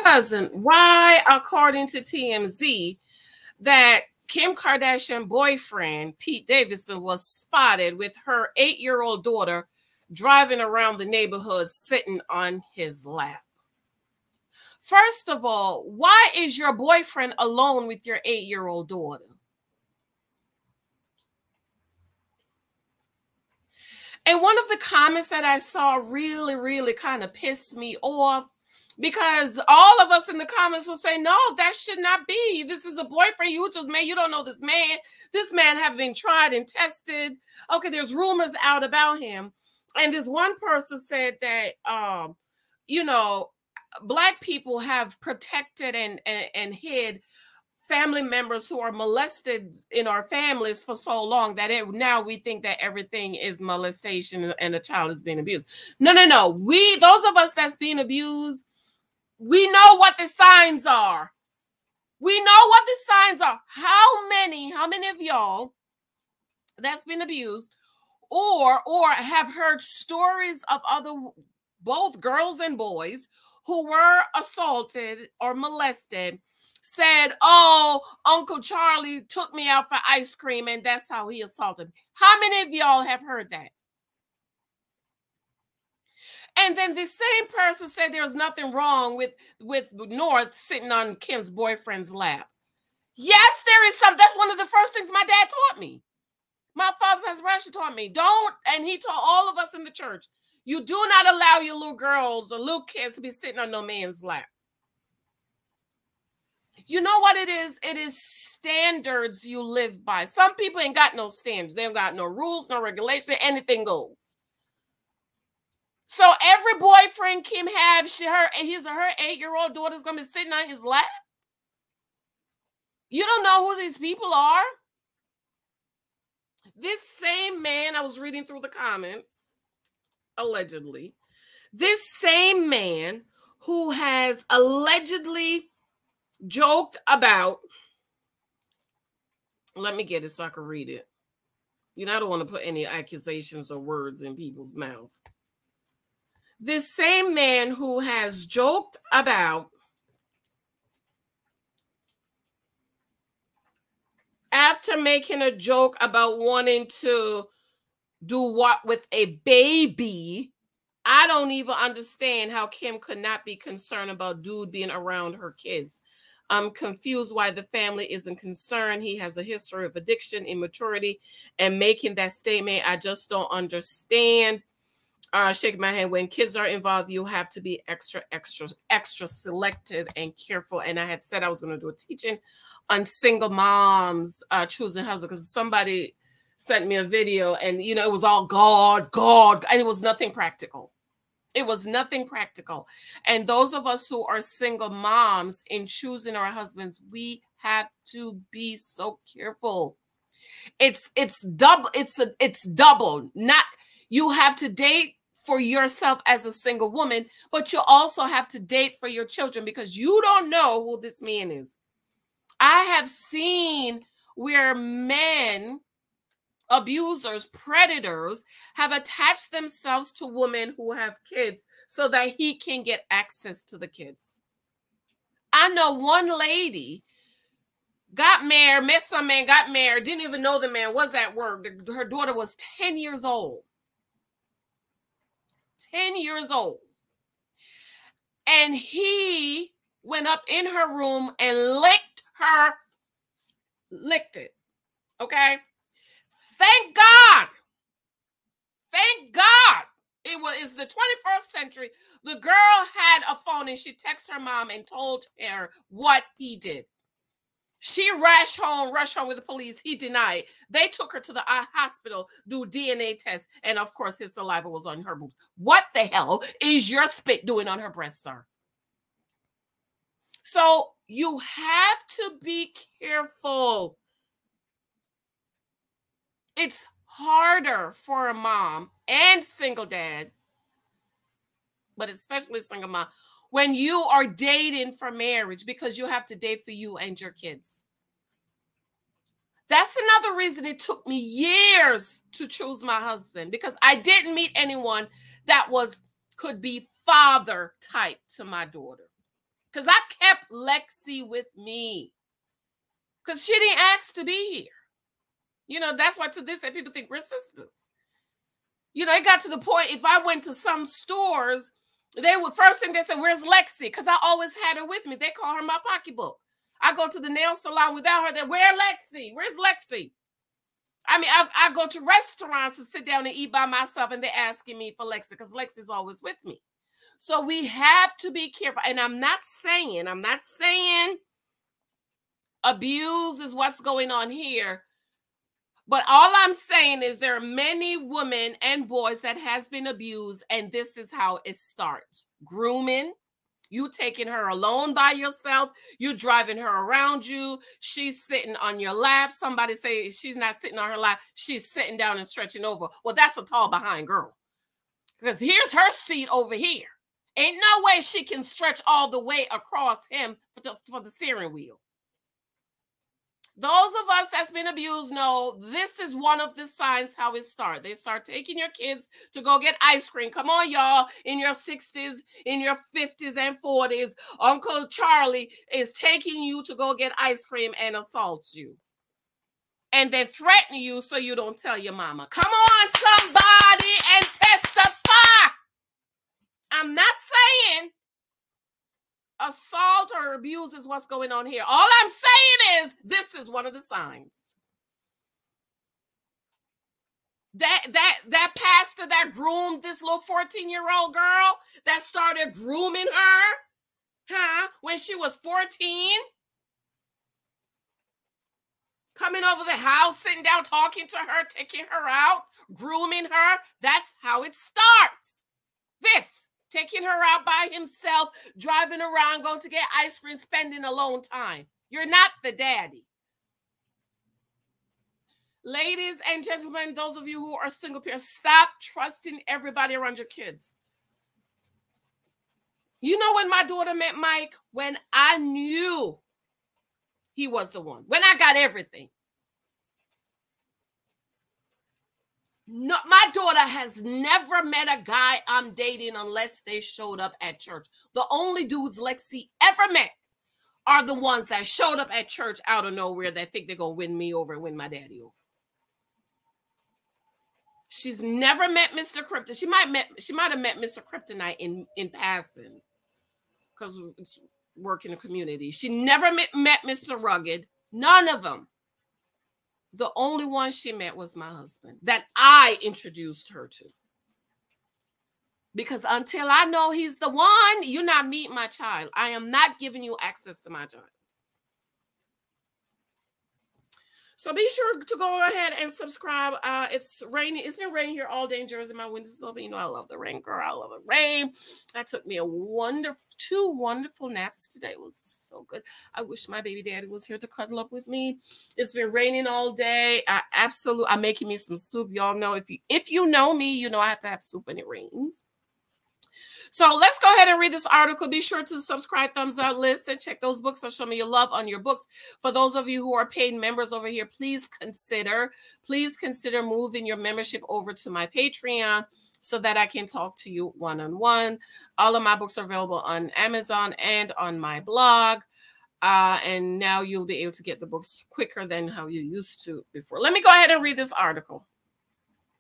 Cousin, why, according to TMZ, that Kim Kardashian boyfriend, Pete Davidson, was spotted with her 8-year-old daughter driving around the neighborhood sitting on his lap? First of all, why is your boyfriend alone with your 8-year-old daughter? And one of the comments that I saw really kind of pissed me off, because all of us in the comments will say, no, that should not be. This is a boyfriend you just made. You don't know this man. This man have been tried and tested. Okay, there's rumors out about him. And this one person said that, you know, Black people have protected and hid family members who are molested in our families for so long that now we think that everything is molestation and a child is being abused. No. Those of us that's being abused, we know what the signs are. We know what the signs are. How many of y'all that's been abused or have heard stories of other, both girls and boys, who were assaulted or molested, said, oh, Uncle Charlie took me out for ice cream and that's how he assaulted me? How many of y'all have heard that? And then the same person said there was nothing wrong with North sitting on Kim's boyfriend's lap. Yes, there is some. That's one of the first things my dad taught me. My father, Pastor Rasha, taught me. Don't, and he taught all of us in the church, you do not allow your little girls or little kids to be sitting on no man's lap. You know what it is? It is standards you live by. Some people ain't got no standards. They ain't got no rules, no regulation. Anything goes. So every boyfriend Kim has, her 8-year-old daughter's gonna be sitting on his lap. You don't know who these people are. This same man, I was reading through the comments, allegedly, this same man who has allegedly joked about, let me get it so I can read it. You know, I don't want to put any accusations or words in people's mouth. This same man who has joked about after making a joke about wanting to do what with a baby, I don't even understand how Kim could not be concerned about dude being around her kids. I'm confused why the family isn't concerned. He has a history of addiction, immaturity, and making that statement. I just don't understand. Shake my hand. When kids are involved, you have to be extra selective and careful. And I had said I was going to do a teaching on single moms choosing husband, because somebody sent me a video and, you know, it was all God, and it was nothing practical. It was nothing practical. And those of us who are single moms in choosing our husbands, we have to be so careful. It's double. It's double. Not, you have to date for yourself as a single woman, but you also have to date for your children, because you don't know who this man is. I have seen where men, abusers, predators, have attached themselves to women who have kids so that he can get access to the kids. I know one lady got married, met some man, got married, didn't even know the man was at work. Her daughter was 10 years old. 10 years old. And he went up in her room and licked it. Okay? Thank God. Thank God. It's the 21st century. The girl had a phone and she texted her mom and told her what he did. She rushed home with the police. He denied. They took her to the hospital, do DNA tests, and of course his saliva was on her boobs. What the hell is your spit doing on her breast, sir? So you have to be careful. It's harder for a mom and single dad, but especially single mom, when you are dating for marriage, because you have to date for you and your kids. That's another reason it took me years to choose my husband, because I didn't meet anyone that could be father type to my daughter. Because I kept Lexi with me. Because she didn't ask to be here. You know, that's why to this day people think we're sisters. You know, it got to the point, if I went to some stores, they would, first thing they said, where's Lexi? Because I always had her with me. They call her my pocketbook. I go to the nail salon without her. They're, where's Lexi? Where's Lexi? I mean, I go to restaurants to sit down and eat by myself, and they're asking me for Lexi because Lexi's always with me. So we have to be careful. And I'm not saying abuse is what's going on here. But all I'm saying is there are many women and boys that has been abused, and this is how it starts. Grooming. You taking her alone by yourself. You driving her around you. She's sitting on your lap. Somebody say she's not sitting on her lap. She's sitting down and stretching over. Well, that's a tall behind girl. Because here's her seat over here. Ain't no way she can stretch all the way across him for the steering wheel. Those of us that's been abused know this is one of the signs how it starts. They start taking your kids to go get ice cream. Come on, y'all, in your 60s, in your 50s and 40s, Uncle Charlie is taking you to go get ice cream and assaults you. And then threaten you so you don't tell your mama. Come on, somebody, and testify. I'm not saying assault or abuse is what's going on here. All I'm saying is this is one of the signs. That pastor that groomed this little 14-year-old girl, that started grooming her, when she was 14, coming over the house, sitting down, talking to her, taking her out, grooming her. That's how it starts. This. Taking her out by himself, driving around, going to get ice cream, spending alone time. You're not the daddy. Ladies and gentlemen, those of you who are single parents, stop trusting everybody around your kids. You know when my daughter met Mike? When I knew he was the one. When I got everything. No, my daughter has never met a guy I'm dating unless they showed up at church. The only dudes Lexi ever met are the ones that showed up at church out of nowhere that think they're going to win me over and win my daddy over. She's never met Mr. Krypton. She might have met Mr. Kryptonite in passing because it's work in the community. She never met Mr. Rugged. None of them. The only one she met was my husband that I introduced her to. Because until I know he's the one, you're not meeting my child. I am not giving you access to my child. So be sure to go ahead and subscribe. It's raining. It's been raining here all day in Jersey. My windows open. You know I love the rain, girl. I love the rain. That took me two wonderful naps today. It was so good. I wish my baby daddy was here to cuddle up with me. It's been raining all day. I'm making me some soup. Y'all know if you know me, you know I have to have soup when it rains. So let's go ahead and read this article. Be sure to subscribe, thumbs up, listen, check those books. I'll show me your love on your books. For those of you who are paid members over here, please consider moving your membership over to my Patreon so that I can talk to you one-on-one. All of my books are available on Amazon and on my blog. And now you'll be able to get the books quicker than how you used to before. Let me go ahead and read this article.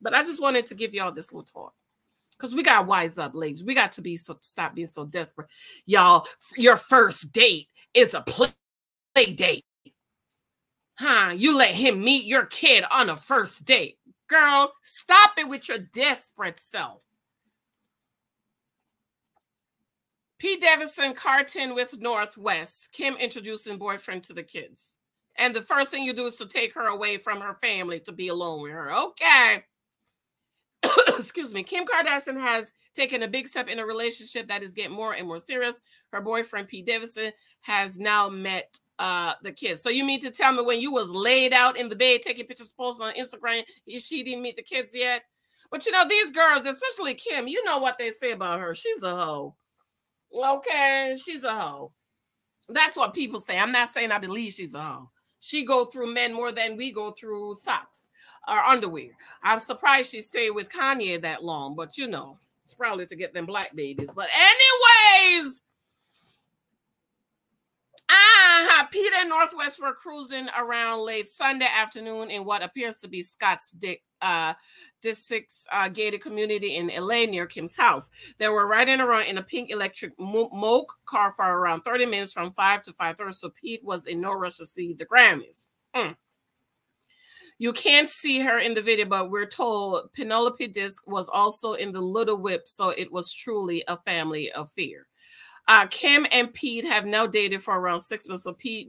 But I just wanted to give y'all this little talk. Because we got to wise up, ladies. We got to stop being so desperate. Y'all, your first date is a play date. You let him meet your kid on a first date. Girl, stop it with your desperate self. P. Davidson cartoon with Northwest. Kim introducing boyfriend to the kids. And the first thing you do is to take her away from her family to be alone with her. Okay. Excuse me. Kim Kardashian has taken a big step in a relationship that is getting more and more serious. Her boyfriend, Pete Davidson, has now met the kids. So you mean to tell me when you was laid out in the bed taking pictures, posting on Instagram, she didn't meet the kids yet? But you know, these girls, especially Kim, you know what they say about her. She's a hoe. Okay, she's a hoe. That's what people say. I'm not saying I believe she's a hoe. She go through men more than we go through socks or underwear. I'm surprised she stayed with Kanye that long, but you know, it's probably to get them black babies. But anyways, and Northwest were cruising around late Sunday afternoon in what appears to be Scott's District's gated community in LA near Kim's house. They were riding around in a pink electric moke car for around 30 minutes from 5 to 5:30, so Pete was in no rush to see the Grammys. You can't see her in the video, but we're told Penelope Disc was also in the Little Whip, so it was truly a family affair. Kim and Pete have now dated for around 6 months, so Pete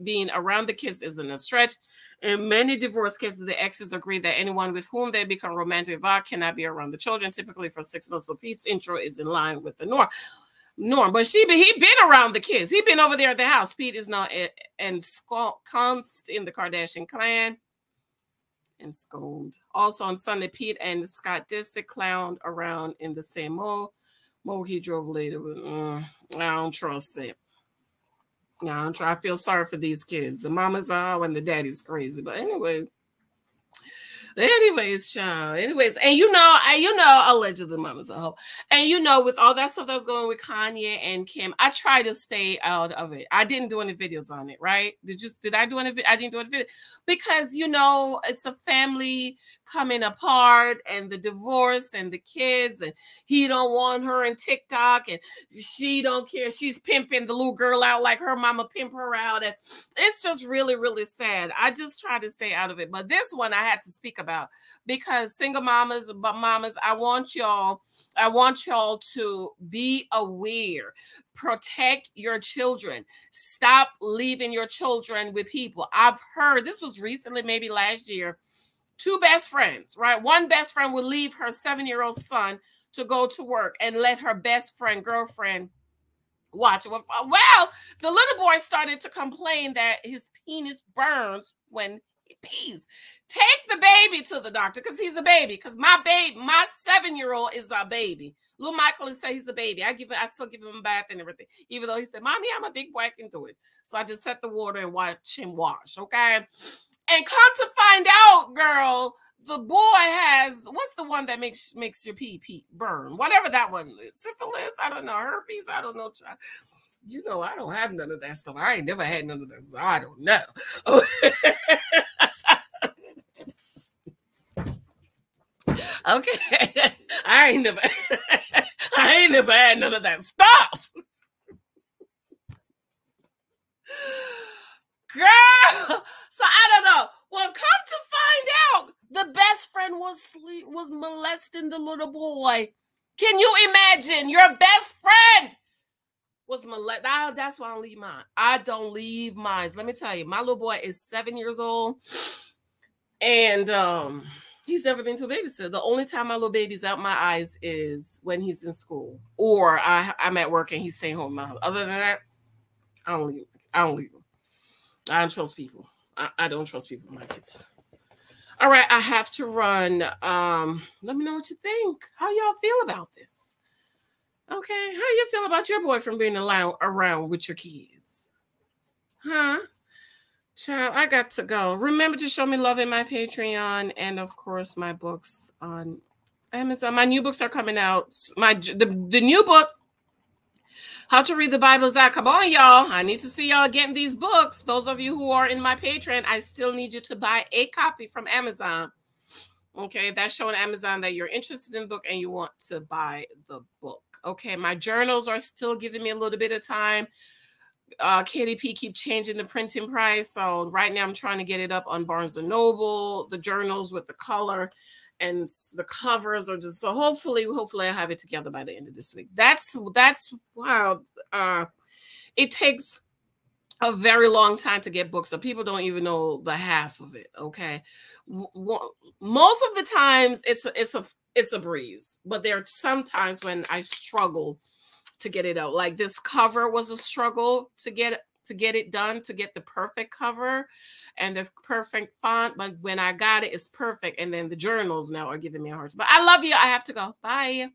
being around the kids isn't a stretch. In many divorce cases, the exes agree that anyone with whom they become romantic involved cannot be around the children, typically for 6 months, so Pete's intro is in line with the norm. But he been around the kids. He been over there at the house. Pete is now ensconced in the Kardashian clan. Ensconced. Also on Sunday, Pete and Scott Disick clowned around in the same mall. He drove later. I don't trust it. I feel sorry for these kids. The mama's all and the daddy's crazy. But anyways, child. And allegedly mama's a hoe. And with all that stuff that was going on with Kanye and Kim, I try to stay out of it. I didn't do any videos on it, right? Did I do any? I didn't do any video because it's a family coming apart and the divorce and the kids, and he don't want her in TikTok and she don't care. She's pimping the little girl out like her mama pimp her out, and it's just really, really sad. I just try to stay out of it. But this one I had to speak about because single mamas, I want y'all to be aware. Protect your children. Stop leaving your children with people. I've heard, this was recently, maybe last year, 2 best friends, right? One best friend would leave her 7-year-old son to go to work and let her best friend, girlfriend, watch it. Well, the little boy started to complain that his penis burns when he pees. Take the baby to the doctor because he's a baby. Because my 7-year-old is a baby. Little Michael is say he's a baby. I still give him a bath and everything. Even though he said, "Mommy, I'm a big boy, I can do it." So I just set the water and watch him wash. Okay. And come to find out, girl, the boy has, what's the one that makes your pee burn? Whatever that one is. Syphilis? I don't know. Herpes? I don't know. I don't have none of that stuff. I ain't never had none of that, so I don't know. Okay. I ain't never had none of that stuff. Girl, so I don't know. Well, come to find out, the best friend was molesting the little boy. Can you imagine? Your best friend was molested. That's why I don't leave mine. I don't leave mine. Let me tell you, my little boy is 7 years old, and he's never been to a babysitter. The only time my little baby's out my eyes is when he's in school, or I'm at work and he's staying home. Other than that, I don't leave him. I don't trust people. I don't trust people with my kids. All right, I have to run. Let me know what you think. How y'all feel about this? Okay, how you feel about your boyfriend being around with your kids? Huh? Child, I got to go. Remember to show me love in my Patreon and, of course, my books on Amazon. My new books are coming out. The new book, How to Read the Bible, is out. Come on, y'all. I need to see y'all getting these books. Those of you who are in my Patreon, I still need you to buy a copy from Amazon. Okay, that's showing Amazon that you're interested in the book and you want to buy the book. Okay, my journals are still giving me a little bit of time. KDP keep changing the printing price. So right now I'm trying to get it up on Barnes & Noble, the journals with the color. And the covers are just, so hopefully I'll have it together by the end of this week. That's wow. It takes a very long time to get books, so people don't even know the half of it. Okay, most of the times it's a breeze, but there are some times when I struggle to get it out. Like this cover was a struggle to get it done, to get the perfect cover and the perfect font. But when I got it, it's perfect. And then the journals now are giving me a hard time. But I love you. I have to go. Bye.